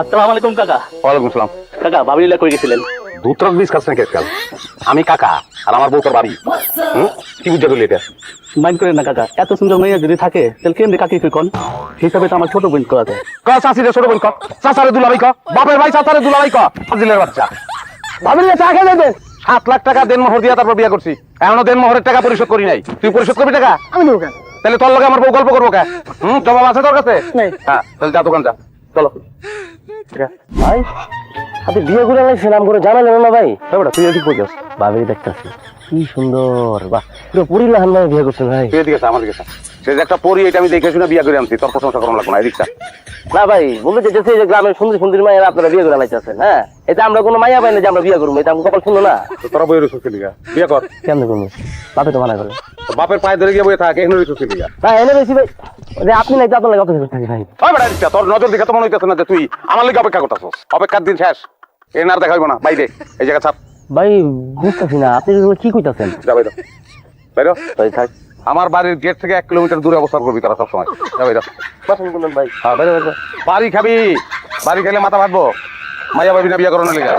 আসসালামু আলাইকুম কাকা। ওয়ালাইকুম আসসালাম। কাকা ভাবিলা কই গেছিলেন? দুধরক বীজ খাচ্ছেন কে আজকাল? আমি কাকা আর আমার বউ তোর ভাবি। কি বুঝা করলি এটা? মাইন্ড করেন না কাকা, এত সুন্দর মেয়ে যদি থাকে তাহলে কেমনি কাকি কই কোন হিসাবে তো আমার ছোট বোন করা যায়। ক চাষিরে ছোট বোন ক, চাচারে দুলাভাই ক, বাপের ভাই চাচারে দুলাভাই ক, ফাজিলের বাচ্চা। ভাবিলে চা খেয়ে যাবে। 7 লাখ টাকা দেন মোহর দিয়া তারপর বিয়া করছি, এখনো দেন মোহরের টাকা পরিশোধ করি নাই। তুই পরিশোধ করবি টাকা? আমি দেবো কেন? তাহলে তোর লগে আমার বউ গল্প করবো কে? জবাব আছে তোর কাছে? নেই। হ্যাঁ তাহলে যা দোকান যা, চলো। ভাই আপনি বিয়ে করে আনলেন নাম করে জানালেন না ভাই? বেটা তুই এদিকে কই যাস? ভাবি দেখতেছি কি সুন্দর, বাহ পুরো পরিলা হান্নায় বিয়ে করছেন ভাই। তুই এদিকে আমার দিকে সে যে একটা পরি, এটা আমি দেখে শুনে বিয়া করে আনছি, তোর প্রশংসা করা লাগবে না। এদিকটা না ভাই বলতে চাইতেছি যে গ্রামের সুন্দর সুন্দর মায়ের আপনারা বিয়ে করে আনাইতেছেন। হ্যাঁ এটা আমরা কোনো মাইয়া পাই না যে আমরা বিয়ে করবো, এটা আমি কপাল শুনলো না। তোরা বইয়ের সুখী লিগা বিয়া কর। কেমন করবো? বাপে তো মানা করে। তোর বাপের পায়ে ধরে গিয়ে বইয়ে থাকে, এখানে সুখী লিগা। না এনে বেশি ভাই, যে আপনি নাই তো আপনার লাগে অপেক্ষা থাকি ভাই। ওই বেটা এদিকটা, তোর নজর দেখে তো মনে হইতেছে না যে তুই আমার লিগে অপেক্ষা করতেছস। অপেক্ষার দিন শেষ, এর আর দেখা হইব না। বাইরে এই জায়গা ছাপ। ভাই বুঝতেছি না আপনি কি কইতাছেন। যা বাইরে বাইরে। ভাই থাক আমার বাড়ির গেট থেকে 1 কিলোমিটার দূরে অবস্থান করবি তোরা সবসময়। যা বাইরে। পছন্দ করলেন ভাই। হ্যাঁ বাইরে বাইরে। বাড়ি খাবি, বাড়ি খেলে মাথা ভাটবো। মাইয়া ভাবি না বিয়া করানোর লিগা।